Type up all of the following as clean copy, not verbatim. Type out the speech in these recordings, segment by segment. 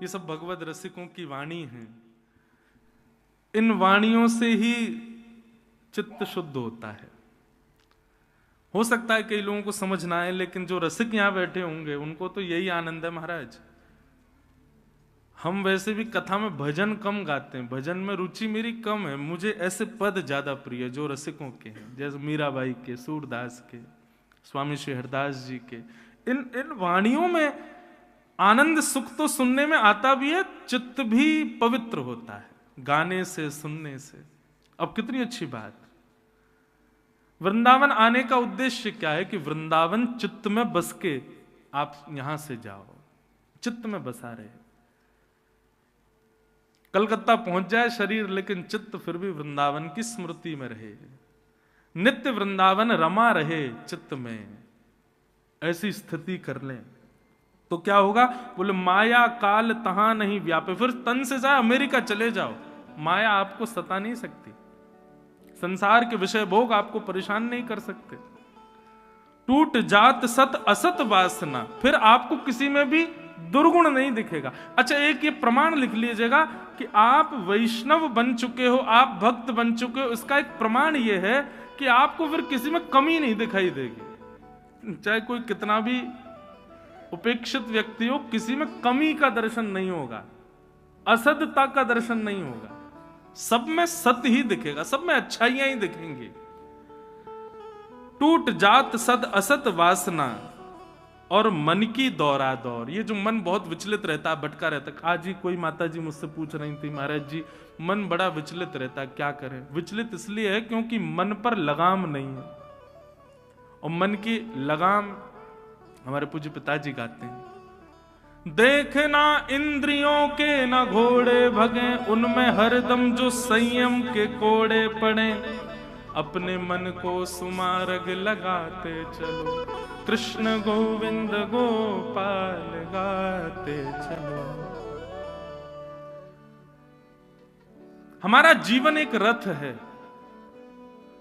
ये सब भगवत रसिकों की वाणी है। इन वाणियों से ही चित्त शुद्ध होता है। हो सकता है कई लोगों को समझ ना आए, लेकिन जो रसिक यहां बैठे होंगे उनको तो यही आनंद है महाराज। हम वैसे भी कथा में भजन कम गाते हैं, भजन में रुचि मेरी कम है। मुझे ऐसे पद ज्यादा प्रिय है जो रसिकों के हैं, जैसे मीराबाई के, सूरदास के, स्वामी श्री हरदास जी के। इन वाणियों में आनंद सुख तो सुनने में आता भी है, चित्त भी पवित्र होता है गाने से, सुनने से। अब कितनी अच्छी बात। वृंदावन आने का उद्देश्य क्या है कि वृंदावन चित्त में बस के आप यहां से जाओ, चित्त में बसा रहे। कलकत्ता पहुंच जाए शरीर, लेकिन चित्त फिर भी वृंदावन की स्मृति में रहे, नित्य वृंदावन रमा रहे चित्त में। ऐसी स्थिति कर लें तो क्या होगा? बोले माया काल तहां नहीं व्यापे। फिर तन से जाए अमेरिका चले जाओ, माया आपको सता नहीं सकती, संसार के विषय भोग आपको परेशान नहीं कर सकते। टूट जात सत असत वासना, फिर आपको किसी में भी दुर्गुण नहीं दिखेगा। अच्छा, एक ये प्रमाण लिख लीजिएगा कि आप वैष्णव बन चुके हो, आप भक्त बन चुके हो, इसका एक प्रमाण ये है कि आपको फिर किसी में कमी नहीं दिखाई देगी। चाहे कोई कितना भी उपेक्षित व्यक्ति हो, किसी में कमी का दर्शन नहीं होगा, असदता का दर्शन नहीं होगा, सब में सत्य ही दिखेगा, सब में अच्छाइयां ही दिखेंगी। टूट जात सद असत वासना और मन की दौरा दौर। ये जो मन बहुत विचलित रहता है, भटका रहता है। आज ही कोई माता जी मुझसे पूछ रही थी, महाराज जी मन बड़ा विचलित रहता है, क्या करें? विचलित इसलिए है क्योंकि मन पर लगाम नहीं है, और मन की लगाम हमारे पूज्य पिताजी गाते हैं, देखना इंद्रियों के न घोड़े भगे, उनमें हरदम जो संयम के कोड़े पड़े, अपने मन को सुमार्ग लगाते चलो, कृष्ण गोविंद गोपाल गाते चलो। हमारा जीवन एक रथ है,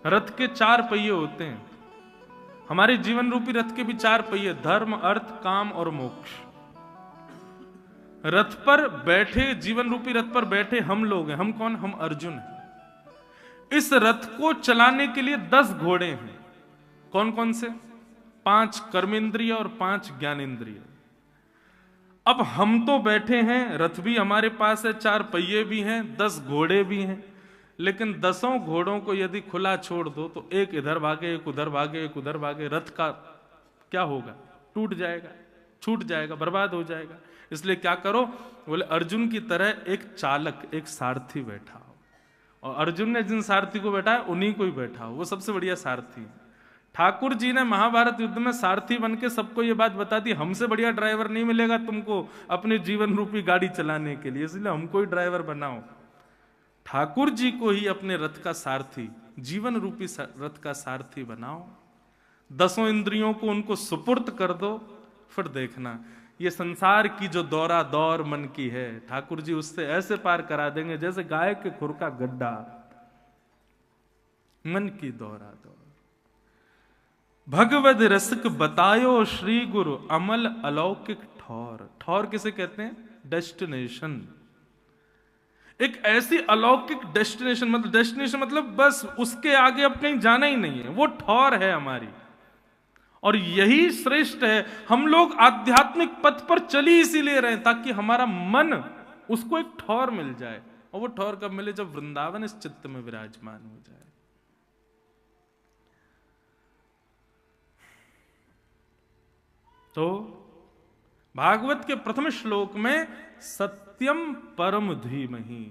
रथ के 4 पहिए होते हैं। हमारे जीवन रूपी रथ के भी 4 पहिए, धर्म, अर्थ, काम और मोक्ष। रथ पर बैठे, जीवन रूपी रथ पर बैठे हम लोग हैं। हम कौन? हम अर्जुन हैं। इस रथ को चलाने के लिए 10 घोड़े हैं। कौन कौन से? 5 कर्मेंद्रिय और 5 ज्ञानेंद्रिय। अब हम तो बैठे हैं, रथ भी हमारे पास है, 4 पहिए भी हैं, 10 घोड़े भी हैं, लेकिन 10 घोड़ों को यदि खुला छोड़ दो तो एक इधर भागे, एक उधर भागे, एक उधर भागे, रथ का क्या होगा? टूट जाएगा, छूट जाएगा, बर्बाद हो जाएगा। इसलिए क्या करो? बोले अर्जुन की तरह एक चालक, एक सारथी बैठा हो, और अर्जुन ने जिन सारथी को बैठा है उन्हीं को ही बैठा हो, वो सबसे बढ़िया सारथी है। ठाकुर जी ने महाभारत युद्ध में सारथी बन के सबको ये बात बता दी, हमसे बढ़िया ड्राइवर नहीं मिलेगा तुमको अपने जीवन रूपी गाड़ी चलाने के लिए, इसलिए हमको ही ड्राइवर बनाओ। ठाकुर जी को ही अपने रथ का सारथी, जीवन रूपी रथ का सारथी बनाओ। 10 इंद्रियों को उनको सुपुर्द कर दो, फिर देखना ये संसार की जो दौरा दौर मन की है, ठाकुर जी उससे ऐसे पार करा देंगे जैसे गाय के खुर का गड्ढा। मन की दौरा दौर। भगवद रसिक बतायो श्री गुरु, अमल अलौकिक ठौर। ठौर किसे कहते हैं? डेस्टिनेशन। एक ऐसी अलौकिक डेस्टिनेशन, मतलब डेस्टिनेशन मतलब बस उसके आगे अब कहीं जाना ही नहीं है, वो ठौर है हमारी। और यही श्रेष्ठ है। हम लोग आध्यात्मिक पथ पर चली इसीलिए रहे ताकि हमारा मन उसको एक ठौर मिल जाए। और वो ठौर कब मिले? जब वृंदावन इस चित्त में विराजमान हो जाए। तो भागवत के प्रथम श्लोक में सत्यम परम धीमहि,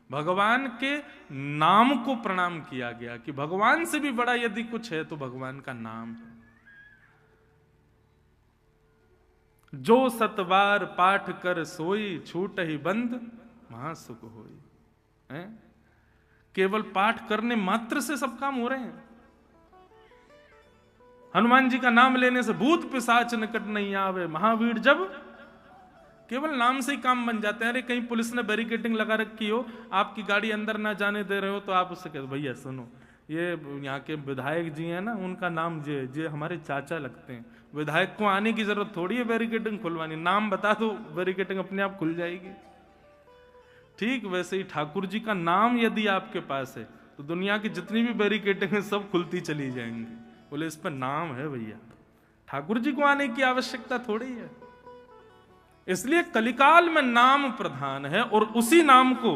भगवान के नाम को प्रणाम किया गया कि भगवान से भी बड़ा यदि कुछ है तो भगवान का नाम है। जो सतबार पाठ कर सोई, छूट ही बंद महासुख होई। केवल पाठ करने मात्र से सब काम हो रहे हैं। हनुमान जी का नाम लेने से भूत पिशाच निकट नहीं आवे, महावीर जब केवल नाम से ही काम बन जाते हैं। अरे कहीं पुलिस ने बैरिकेडिंग लगा रखी हो, आपकी गाड़ी अंदर ना जाने दे रहे हो, तो आप उससे कहते भैया सुनो, ये यहाँ के विधायक जी हैं ना, उनका नाम जे हमारे चाचा लगते हैं। विधायक को आने की जरूरत थोड़ी है बैरिकेडिंग खुलवानी, नाम बता दो बैरिकेडिंग अपने आप खुल जाएगी। ठीक वैसे ही ठाकुर जी का नाम यदि आपके पास है तो दुनिया की जितनी भी बैरिकेडिंग है सब खुलती चली जाएंगी। बोले इस पर नाम है भैया, ठाकुर जी को आने की आवश्यकता थोड़ी है। इसलिए कलिकाल में नाम प्रधान है और उसी नाम को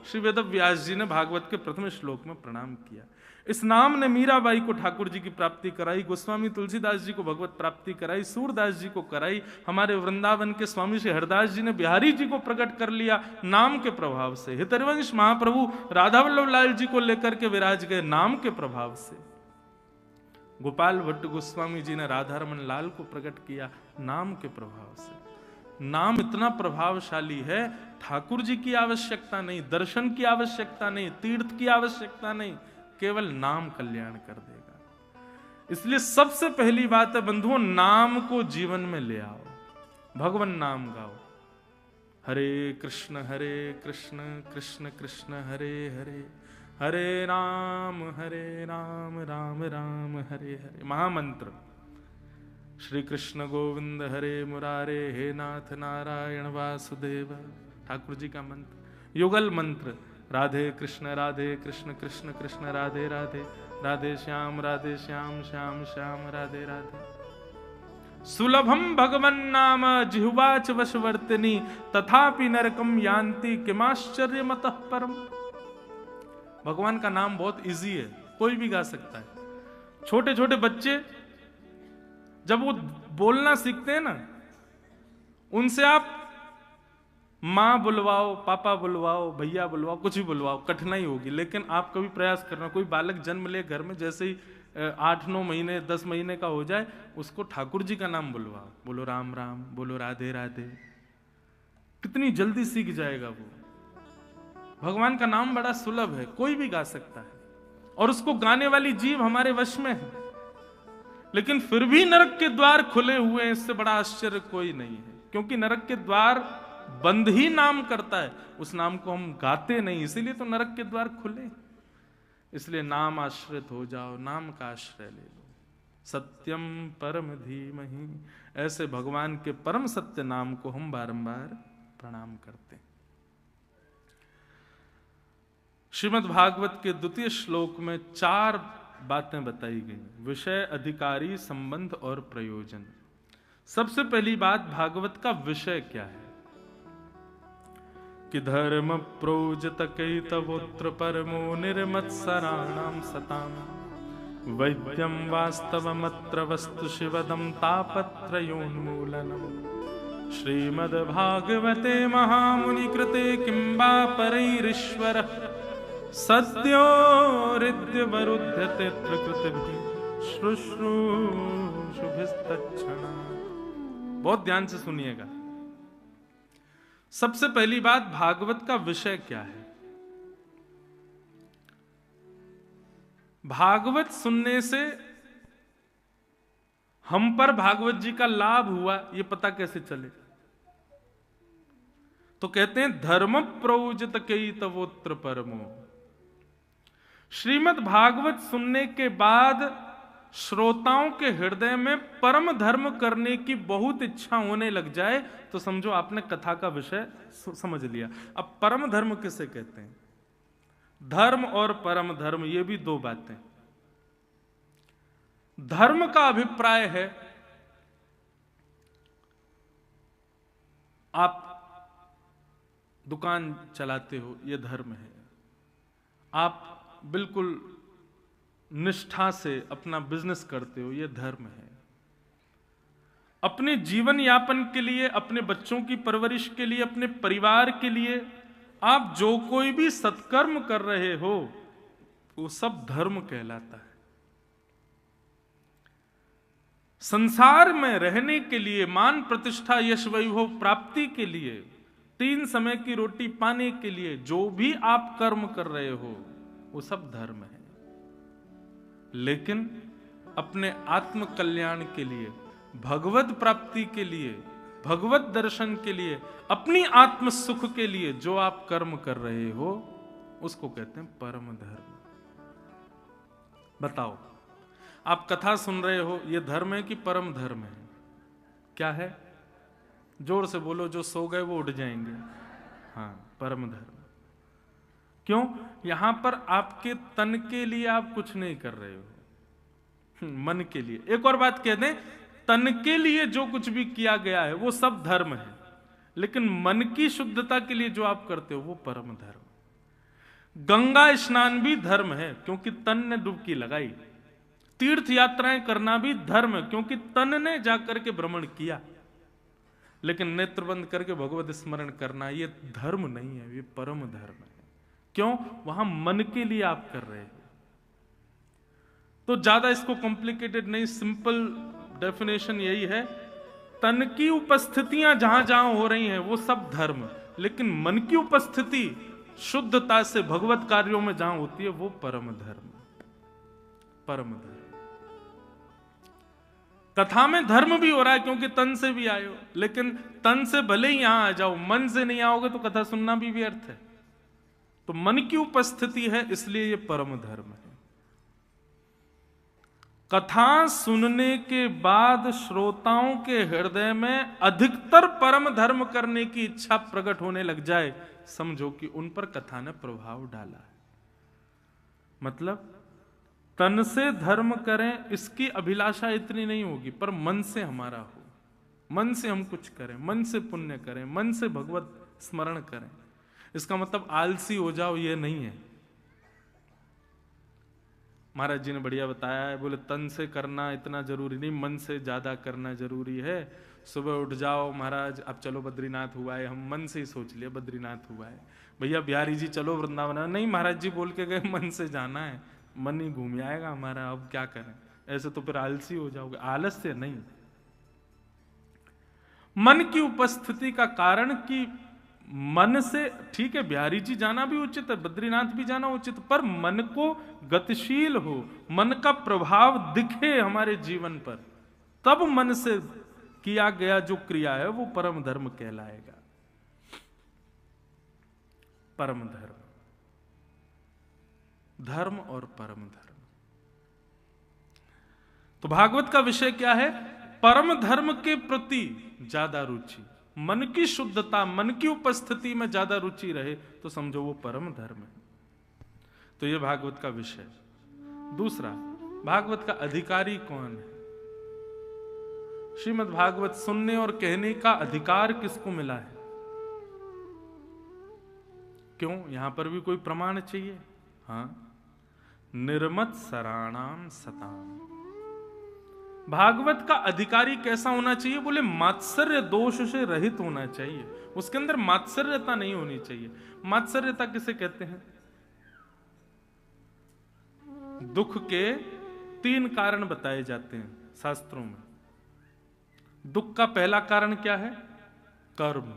श्री वेद व्यास जी ने भागवत के प्रथम श्लोक में प्रणाम किया। इस नाम ने मीराबाई को ठाकुर जी की प्राप्ति कराई, गोस्वामी तुलसीदास जी को भगवत प्राप्ति कराई, सूरदास जी को कराई, हमारे वृंदावन के स्वामी श्री हरदास जी ने बिहारी जी को प्रकट कर लिया नाम के प्रभाव से। हितरवंश महाप्रभु राधा वल्लभ लाल जी को लेकर के विराज गए नाम के प्रभाव से। गोपाल भट्ट गोस्वामी जी ने राधा रमन लाल को प्रकट किया नाम के प्रभाव से। नाम इतना प्रभावशाली है, ठाकुर जी की आवश्यकता नहीं, दर्शन की आवश्यकता नहीं, तीर्थ की आवश्यकता नहीं, केवल नाम कल्याण कर देगा। इसलिए सबसे पहली बात है बंधुओं, नाम को जीवन में ले आओ, भगवान नाम गाओ। हरे कृष्ण कृष्ण कृष्ण हरे हरे, हरे राम राम राम हरे हरे। महामंत्र श्री कृष्ण गोविंद हरे मुरारे, हे नाथ नारायण वासुदेव, ठाकुर जी का मंत्र। युगल मंत्र राधे कृष्ण कृष्ण कृष्ण राधे राधे, राधे श्याम श्याम श्याम राधे राधे। सुलभम भगवन नाम जिह्वाच वशवर्तिनी, तथापि नरकम यान्ति किमाश्चर्य मतः परम। भगवान का नाम बहुत इजी है, कोई भी गा सकता है। छोटे छोटे बच्चे जब वो बोलना सीखते हैं ना, उनसे आप माँ बुलवाओ, पापा बुलवाओ, भैया बुलवाओ, कुछ भी बुलवाओ, कठिनाई होगी। लेकिन आप कभी प्रयास करना, कोई बालक जन्म ले घर में, जैसे ही 8-9 महीने 10 महीने का हो जाए, उसको ठाकुर जी का नाम बुलवाओ, बोलो राम राम, बोलो राधे राधे, कितनी जल्दी सीख जाएगा वो। भगवान का नाम बड़ा सुलभ है, कोई भी गा सकता है और उसको गाने वाली जीव हमारे वश में है। लेकिन फिर भी नरक के द्वार खुले हुए हैं, इससे बड़ा आश्चर्य कोई नहीं है, क्योंकि नरक के द्वार बंद ही नाम करता है, उस नाम को हम गाते नहीं, इसीलिए तो नरक के द्वार खुले। इसलिए नाम आश्रित हो जाओ, नाम का आश्रय ले लो। सत्यम परम धीमहि, ऐसे भगवान के परम सत्य नाम को हम बारंबार प्रणाम करते हैं। श्रीमद् भागवत के द्वितीय श्लोक में 4 बातें बताई गई, विषय, अधिकारी, संबंध और प्रयोजन। सबसे पहली बात, भागवत का विषय क्या है कि धर्म प्रोजत कैतवोत्र परमो निर्मत्सराणाम सताम, वैद्यम वास्तवमत्र वस्तु शिवदम तापत्रयोन्मूलनम। श्रीमद् भागवते महामुनि कृते किंबा परैरीश्वर, सद्यो हृदय वरुध्यते प्रकृतिभिः शुश्रूषुभिस्तच्छना। बहुत ध्यान से सुनिएगा। सबसे पहली बात, भागवत का विषय क्या है। भागवत सुनने से हम पर भागवत जी का लाभ हुआ, यह पता कैसे चले? तो कहते हैं धर्म प्रोजित कैतवोत्र परमो। श्रीमद् भागवत सुनने के बाद श्रोताओं के हृदय में परम धर्म करने की बहुत इच्छा होने लग जाए तो समझो आपने कथा का विषय समझ लिया। अब परम धर्म किसे कहते हैं? धर्म और परम धर्म, ये भी 2 बातें। धर्म का अभिप्राय है आप दुकान चलाते हो, यह धर्म है। आप बिल्कुल निष्ठा से अपना बिजनेस करते हो, यह धर्म है। अपने जीवन यापन के लिए, अपने बच्चों की परवरिश के लिए, अपने परिवार के लिए आप जो कोई भी सत्कर्म कर रहे हो वो सब धर्म कहलाता है। संसार में रहने के लिए, मान प्रतिष्ठा यश वैभव प्राप्ति के लिए, 3 समय की रोटी पाने के लिए जो भी आप कर्म कर रहे हो वो सब धर्म है। लेकिन अपने आत्म कल्याण के लिए, भगवत प्राप्ति के लिए, भगवत दर्शन के लिए, अपनी आत्म सुख के लिए जो आप कर्म कर रहे हो उसको कहते हैं परम धर्म। बताओ, आप कथा सुन रहे हो, ये धर्म है कि परम धर्म है? क्या है? जोर से बोलो, जो सो गए वो उठ जाएंगे। हाँ, परम धर्म। क्यों? यहां पर आपके तन के लिए आप कुछ नहीं कर रहे हो, मन के लिए। एक और बात कह दें, तन के लिए जो कुछ भी किया गया है वो सब धर्म है, लेकिन मन की शुद्धता के लिए जो आप करते हो वो परम धर्म। गंगा स्नान भी धर्म है क्योंकि तन ने डुबकी लगाई। तीर्थ यात्राएं करना भी धर्म है क्योंकि तन ने जाकर के भ्रमण किया। लेकिन नेत्र बंद करके भगवत स्मरण करना ये धर्म नहीं है, ये परम धर्म है। क्यों? वहां मन के लिए आप कर रहे हो। तो ज्यादा इसको कॉम्प्लिकेटेड नहीं, सिंपल डेफिनेशन यही है, तन की उपस्थितियां जहां जहां हो रही हैं वो सब धर्म, लेकिन मन की उपस्थिति शुद्धता से भगवत कार्यों में जहां होती है वो परम धर्म। परम धर्म। कथा में धर्म भी हो रहा है क्योंकि तन से भी आए हो, लेकिन तन से भले ही यहां आ जाओ, मन से नहीं आओगे तो कथा सुनना भी व्यर्थ है। तो मन की उपस्थिति है, इसलिए ये परम धर्म है। कथा सुनने के बाद श्रोताओं के हृदय में अधिकतर परम धर्म करने की इच्छा प्रकट होने लग जाए, समझो कि उन पर कथा ने प्रभाव डाला है। मतलब तन से धर्म करें इसकी अभिलाषा इतनी नहीं होगी, पर मन से हमारा हो, मन से हम कुछ करें, मन से पुण्य करें, मन से भगवत स्मरण करें। इसका मतलब आलसी हो जाओ ये नहीं है। महाराज जी ने बढ़िया बताया है, बोले तन से करना इतना जरूरी नहीं, मन से ज्यादा करना जरूरी है। सुबह उठ जाओ, महाराज अब चलो बद्रीनाथ हुआ है, हम मन से ही सोच लिया बद्रीनाथ हुआ है। भैया बिहारी जी चलो वृंदावन, नहीं महाराज जी बोल के गए मन से जाना है, मन ही घूम आएगा हमारा, अब क्या करें। ऐसे तो फिर आलसी हो जाओगे। आलस से नहीं, मन की उपस्थिति का कारण कि मन से, ठीक है बिहारी जी जाना भी उचित है, बद्रीनाथ भी जाना उचित, पर मन को गतिशील हो, मन का प्रभाव दिखे हमारे जीवन पर, तब मन से किया गया जो क्रिया है वो परम धर्म कहलाएगा। परम धर्म, धर्म और परम धर्म। तो भागवत का विषय क्या है? परम धर्म के प्रति ज्यादा रुचि, मन की शुद्धता, मन की उपस्थिति में ज्यादा रुचि रहे तो समझो वो परम धर्म है। तो ये भागवत का विषय। दूसरा, भागवत का अधिकारी कौन है? श्रीमद् भागवत सुनने और कहने का अधिकार किसको मिला है? क्यों? यहां पर भी कोई प्रमाण चाहिए। हाँ, निर्मत सराणाम सताम। भागवत का अधिकारी कैसा होना चाहिए? बोले मात्सर्य दोष से रहित होना चाहिए, उसके अंदर मात्सर्यता नहीं होनी चाहिए। मात्सर्यता किसे कहते हैं? दुख के 3 कारण बताए जाते हैं शास्त्रों में। दुख का पहला कारण क्या है? कर्म,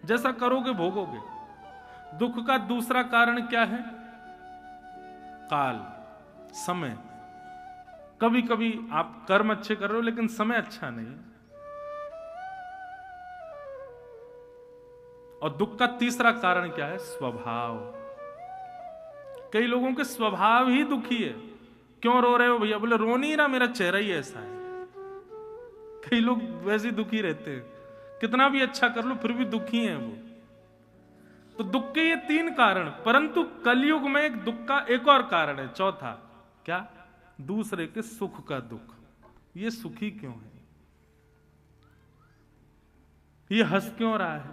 जैसा करोगे भोगोगे। दुख का दूसरा कारण क्या है? काल, समय। कभी कभी आप कर्म अच्छे कर रहे हो लेकिन समय अच्छा नहीं। और दुख का तीसरा कारण क्या है? स्वभाव। कई लोगों के स्वभाव ही दुखी है। क्यों रो रहे हो भैया? बोले रो नहीं रहा, मेरा चेहरा ही ऐसा है। कई लोग वैसे ही दुखी रहते हैं, कितना भी अच्छा कर लो फिर भी दुखी हैं वो। तो दुख के ये 3 कारण, परंतु कलयुग में एक दुख का एक और कारण है, चौथा। क्या? दूसरे के सुख का दुख। ये सुखी क्यों है? ये हंस क्यों रहा है?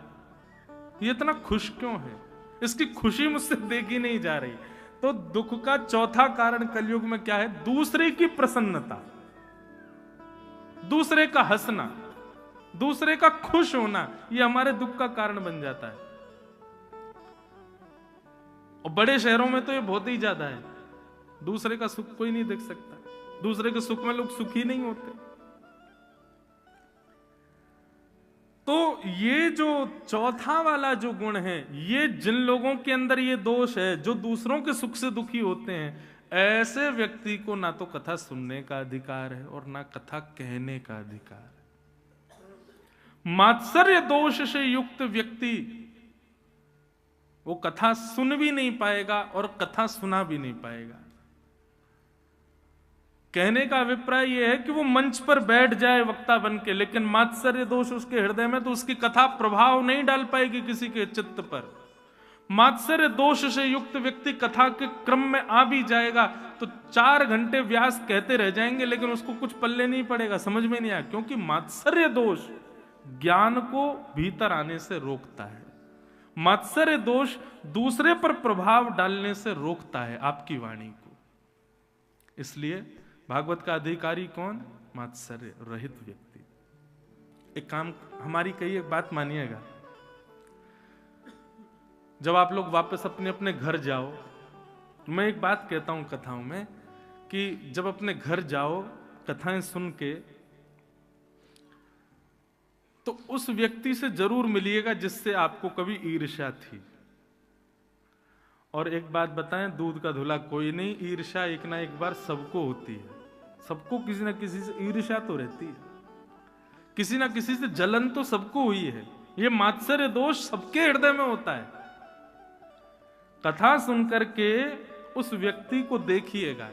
ये इतना खुश क्यों है? इसकी खुशी मुझसे देखी नहीं जा रही। तो दुख का चौथा कारण कलयुग में क्या है? दूसरे की प्रसन्नता, दूसरे का हंसना, दूसरे का खुश होना, ये हमारे दुख का कारण बन जाता है। और बड़े शहरों में तो ये बहुत ही ज्यादा है। दूसरे का सुख कोई नहीं देख सकता, दूसरे के सुख में लोग सुखी नहीं होते। तो ये जो चौथा वाला जो गुण है, ये जिन लोगों के अंदर ये दोष है, जो दूसरों के सुख से दुखी होते हैं, ऐसे व्यक्ति को ना तो कथा सुनने का अधिकार है और ना कथा कहने का अधिकार है। मात्सर्य दोष से युक्त व्यक्ति वो कथा सुन भी नहीं पाएगा और कथा सुना भी नहीं पाएगा। कहने का अभिप्राय यह है कि वो मंच पर बैठ जाए वक्ता बन के, लेकिन मात्सर्य दोष उसके हृदय में, तो उसकी कथा प्रभाव नहीं डाल पाएगी किसी के चित्त पर। मात्सर्य दोष से युक्त व्यक्ति कथा के क्रम में आ भी जाएगा तो 4 घंटे व्यास कहते रह जाएंगे, लेकिन उसको कुछ पल्ले नहीं पड़ेगा, समझ में नहीं आया, क्योंकि मात्सर्य दोष ज्ञान को भीतर आने से रोकता है। मात्सर्य दोष दूसरे पर प्रभाव डालने से रोकता है आपकी वाणी को। इसलिए भागवत का अधिकारी कौन? मात्सर्य रहित व्यक्ति। एक काम, हमारी कही एक बात मानिएगा, जब आप लोग वापस अपने अपने घर जाओ, मैं एक बात कहता हूं कथाओं में कि जब अपने घर जाओ कथाएं सुन के, तो उस व्यक्ति से जरूर मिलिएगा जिससे आपको कभी ईर्ष्या थी। और एक बात बताएं, दूध का धुला कोई नहीं, ईर्ष्या एक ना एक बार सबको होती है। सबको किसी ना किसी से ईर्ष्या तो रहती है, किसी ना किसी से जलन तो सबको हुई है। ये मात्सर्य दोष सबके हृदय में होता है। कथा सुनकर के उस व्यक्ति को देखिएगा,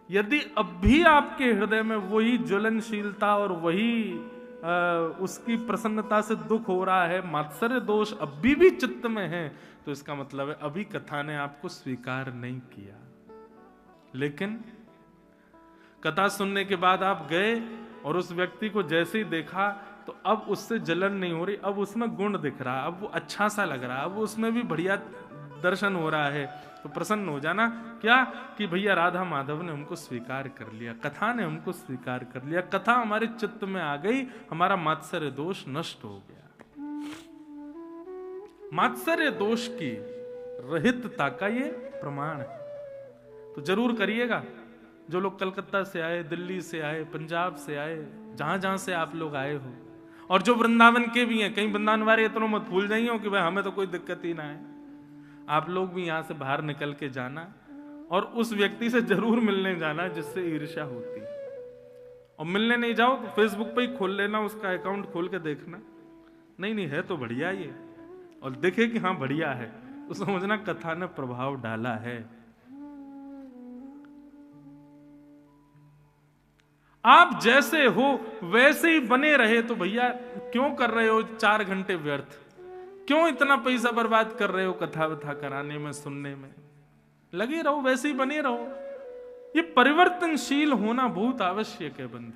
यदि अब भी आपके हृदय में वही ज्वलनशीलता और वही उसकी प्रसन्नता से दुख हो रहा है, मात्सर्य दोष अभी भी चित्त में है, तो इसका मतलब है अभी कथा ने आपको स्वीकार नहीं किया। लेकिन कथा सुनने के बाद आप गए और उस व्यक्ति को जैसे ही देखा तो अब उससे जलन नहीं हो रही, अब उसमें गुण दिख रहा, अब वो अच्छा सा लग रहा, अब उसमें भी बढ़िया दर्शन हो रहा है, तो प्रसन्न हो जाना क्या कि भैया राधा माधव ने हमको स्वीकार कर लिया, कथा ने हमको स्वीकार कर लिया, कथा हमारे चित्त में आ गई, हमारा मात्सर्य दोष नष्ट हो गया। मात्सर्य दोष की रहितता का ये प्रमाण है। तो जरूर करिएगा। जो लोग कलकत्ता से आए, दिल्ली से आए, पंजाब से आए, जहां जहां से आप लोग आए हो, और जो वृंदावन के भी हैं, कहीं वृंदावन वाले इतना मत भूल जाइए हो कि भाई हमें तो कोई दिक्कत ही ना है। आप लोग भी यहां से बाहर निकल के जाना और उस व्यक्ति से जरूर मिलने जाना जिससे ईर्ष्या होती है। और मिलने नहीं जाओ तो फेसबुक पे ही खोल लेना, उसका अकाउंट खोल के देखना, नहीं है तो बढ़िया ये, और देखे कि हाँ बढ़िया है, तो समझना कथा ने प्रभाव डाला है। आप जैसे हो वैसे ही बने रहे तो भैया क्यों कर रहे हो 4 घंटे व्यर्थ, क्यों इतना पैसा बर्बाद कर रहे हो कथा वथा कराने में, सुनने में? लगे रहो, वैसे ही बने रहो। ये परिवर्तनशील होना बहुत आवश्यक है बंधु,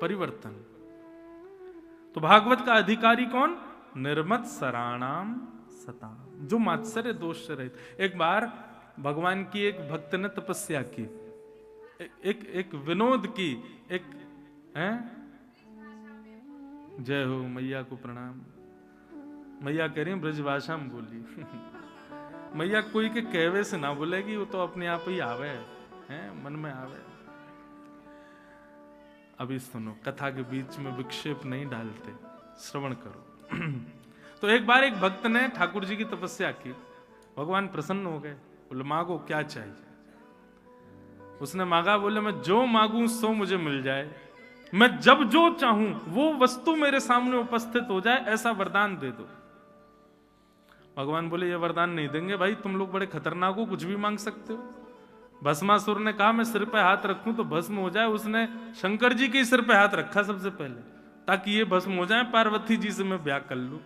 परिवर्तन। तो भागवत का अधिकारी कौन? निर्मत सराणाम सताम, जो मात्सर्य दोष से रहित। एक बार भगवान की एक भक्त ने तपस्या की, एक विनोद की, एक जय हो मैया को प्रणाम। मैया कह रही ब्रजभाषा में बोली मैया कोई के कहवे से ना बोलेगी, वो तो अपने आप ही आवे है, मन में आवे। अभी सुनो, कथा के बीच में विक्षेप नहीं डालते, श्रवण करो। तो एक बार एक भक्त ने ठाकुर जी की तपस्या की, भगवान प्रसन्न हो गए, बोले मांगो क्या चाहिए। उसने मांगा, बोले मैं जो मांगू सो मुझे मिल जाए, मैं जब जो चाहूं वो वस्तु मेरे सामने उपस्थित हो जाए, ऐसा वरदान दे दो। भगवान बोले ये वरदान नहीं देंगे भाई, तुम लोग बड़े खतरनाक हो, कुछ भी मांग सकते हो। भस्मासुर ने कहा मैं सिर पे हाथ रखूं तो भस्म हो जाए, उसने शंकर जी के सिर पे हाथ रखा सबसे पहले, ताकि ये भस्म हो जाए, पार्वती जी से मैं ब्याह कर लूं।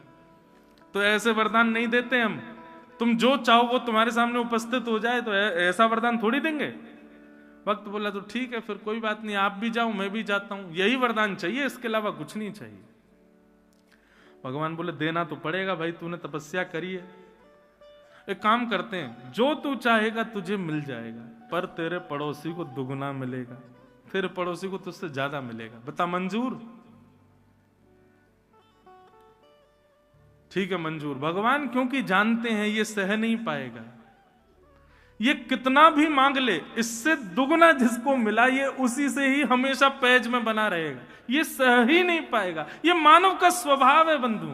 तो ऐसे वरदान नहीं देते हम, तुम जो चाहो वो तुम्हारे सामने उपस्थित हो जाए, तो ऐसा वरदान थोड़ी देंगे। भक्त बोला तो ठीक है, फिर कोई बात नहीं, आप भी जाओ मैं भी जाता हूं, यही वरदान चाहिए, इसके अलावा कुछ नहीं चाहिए। भगवान बोले देना तो पड़ेगा भाई, तूने तपस्या करी है। एक काम करते हैं, जो तू चाहेगा तुझे मिल जाएगा, पर तेरे पड़ोसी को दुगना मिलेगा, तेरे पड़ोसी को तुझसे ज्यादा मिलेगा। बता मंजूर? ठीक है मंजूर। भगवान क्योंकि जानते हैं ये सह नहीं पाएगा, ये कितना भी मांग ले, इससे दुगना जिसको मिला ये उसी से ही हमेशा पैज में बना रहेगा, ये सह ही नहीं पाएगा। ये मानव का स्वभाव है बंधु।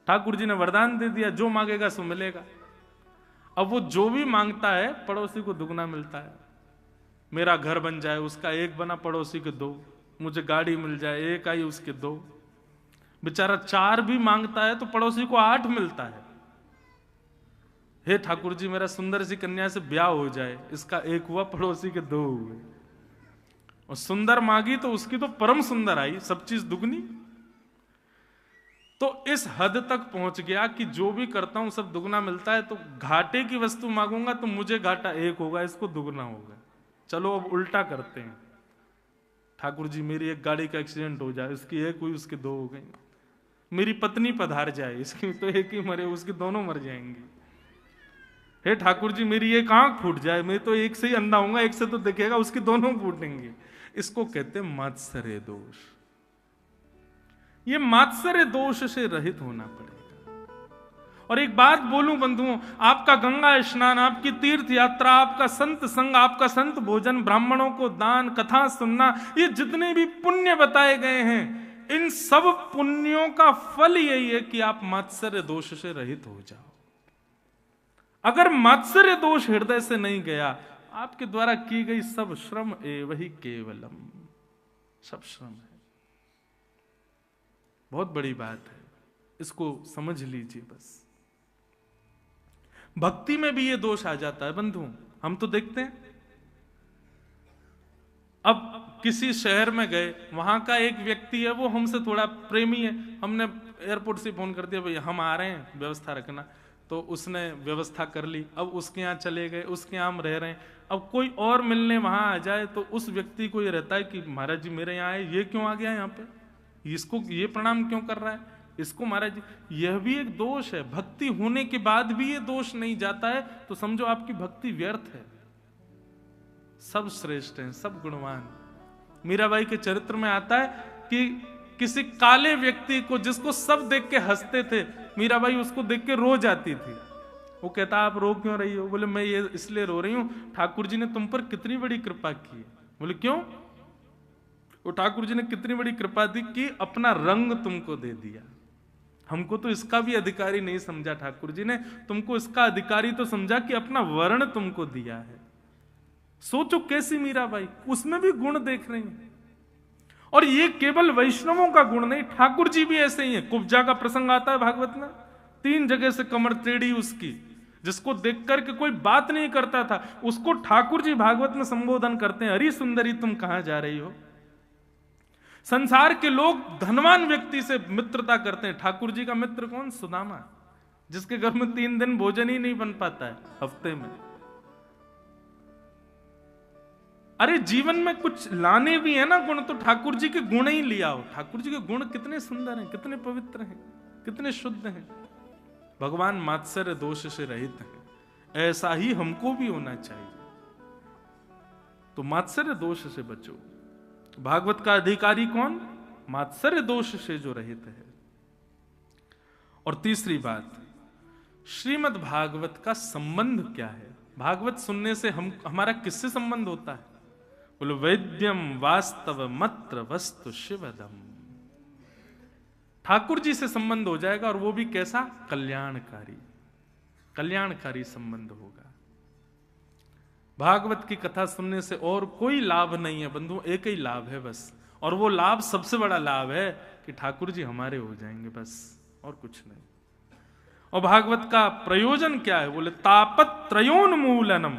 ठाकुर जी ने वरदान दे दिया, जो मांगेगा सो मिलेगा। अब वो जो भी मांगता है पड़ोसी को दुगना मिलता है। मेरा घर बन जाए, उसका एक बना पड़ोसी के 2, मुझे गाड़ी मिल जाए, एक आई उसके 2। बेचारा 4 भी मांगता है तो पड़ोसी को 8 मिलता है। हे ठाकुर जी मेरा सुंदर सी कन्या से ब्याह हो जाए, इसका एक हुआ, पड़ोसी के दो हुए। और सुंदर मांगी तो उसकी तो परम सुंदर आई, सब चीज दुगनी। तो इस हद तक पहुंच गया कि जो भी करता हूं सब दुगना मिलता है, तो घाटे की वस्तु मांगूंगा तो मुझे घाटा एक होगा, इसको दुगना होगा। चलो अब उल्टा करते हैं, ठाकुर जी मेरी एक गाड़ी का एक्सीडेंट हो जाए, इसकी एक हुई उसकी दो हो गई। मेरी पत्नी पधार जाए, इसकी तो एक ही मरे, उसकी दोनों मर जाएंगी। हे ठाकुर जी मेरी एक आंख फूट जाए, मैं तो एक से ही अंधा होऊंगा, एक से तो दिखेगा, उसकी दोनों फूटेंगे। इसको कहते हैं मात्सर्य दोष। ये मात्सर्य दोष से रहित होना पड़ेगा। और एक बात बोलूं बंधुओं, आपका गंगा स्नान, आपकी तीर्थ यात्रा, आपका संत संग, आपका संत भोजन, ब्राह्मणों को दान, कथा सुनना, ये जितने भी पुण्य बताए गए हैं, इन सब पुण्यों का फल यही है कि आप मात्सर्य दोष से रहित हो जाओ। अगर मात्सर्य दोष हृदय से नहीं गया, आपके द्वारा की गई सब श्रम एवं ही केवलम, सब श्रम है। बहुत बड़ी बात है, इसको समझ लीजिए। बस भक्ति में भी ये दोष आ जाता है बंधु। हम तो देखते हैं, अब किसी शहर में गए, वहां का एक व्यक्ति है, वो हमसे थोड़ा प्रेमी है, हमने एयरपोर्ट से फोन कर दिया भाई हम आ रहे हैं, व्यवस्था रखना, तो उसने व्यवस्था कर ली। अब उसके यहाँ चले गए, उसके यहाँ हम रह रहे हैं। अब कोई और मिलने वहां आ जाए तो उस व्यक्ति को ये रहता है कि महाराज जी मेरे यहाँ आए, ये क्यों आ गया यहाँ पे, इसको ये प्रणाम क्यों कर रहा है, इसको महाराज जी। यह भी एक दोष है। भक्ति होने के बाद भी ये दोष नहीं जाता है तो समझो आपकी भक्ति व्यर्थ है। सब श्रेष्ठ हैं, सब गुणवान। मीराबाई के चरित्र में आता है कि किसी काले व्यक्ति को, जिसको सब देख के हंसते थे, मीराबाई उसको देख के रो जाती थी। वो कहता आप रो क्यों रही हो? बोले मैं ये इसलिए रो रही हूं, ठाकुर जी ने तुम पर कितनी बड़ी कृपा की है। बोले क्यों? वो ठाकुर जी ने कितनी बड़ी कृपा दी कि अपना रंग तुमको दे दिया। हमको तो इसका भी अधिकारी नहीं समझा, ठाकुर जी ने तुमको इसका अधिकारी तो समझा कि अपना वर्ण तुमको दिया है। सोचो कैसी मीराबाई, उसमें भी गुण देख रही हैं। और ये केवल वैष्णवों का गुण नहीं, ठाकुर जी भी ऐसे ही है। कुब्जा का प्रसंग आता है भागवत में, 3 जगह से कमर टेढ़ी उसकी, जिसको देख करके कोई बात नहीं करता था, उसको ठाकुर जी भागवत में संबोधन करते हैं, अरे सुंदरी तुम कहां जा रही हो। संसार के लोग धनवान व्यक्ति से मित्रता करते हैं, ठाकुर जी का मित्र कौन? सुदामा, जिसके घर में 3 दिन भोजन ही नहीं बन पाता है हफ्ते में। अरे जीवन में कुछ लाने भी है ना गुण, तो ठाकुर जी के गुण ही लिया हो। ठाकुर जी के गुण कितने सुंदर हैं, कितने पवित्र हैं, कितने शुद्ध हैं। भगवान मात्सर्य दोष से रहित हैं। ऐसा ही हमको भी होना चाहिए। तो मात्सर्य दोष से बचो। भागवत का अधिकारी कौन? मात्सर्य दोष से जो रहित है। और तीसरी बात, श्रीमद् भागवत का संबंध क्या है? भागवत सुनने से हमारा किससे संबंध होता है? बोलो वैद्यम वास्तव मत्र वस्तु शिवदम। ठाकुर जी से संबंध हो जाएगा, और वो भी कैसा? कल्याणकारी। कल्याणकारी संबंध होगा। भागवत की कथा सुनने से और कोई लाभ नहीं है बंधु, एक ही लाभ है बस, और वो लाभ सबसे बड़ा लाभ है कि ठाकुर जी हमारे हो जाएंगे, बस और कुछ नहीं। और भागवत का प्रयोजन क्या है? बोले तापत्रयोन्मूलनम।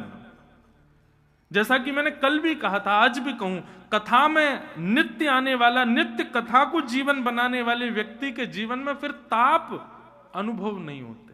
जैसा कि मैंने कल भी कहा था, आज भी कहूं, कथा में नित्य आने वाला, नित्य कथा को जीवन बनाने वाले व्यक्ति के जीवन में फिर ताप अनुभव नहीं होता।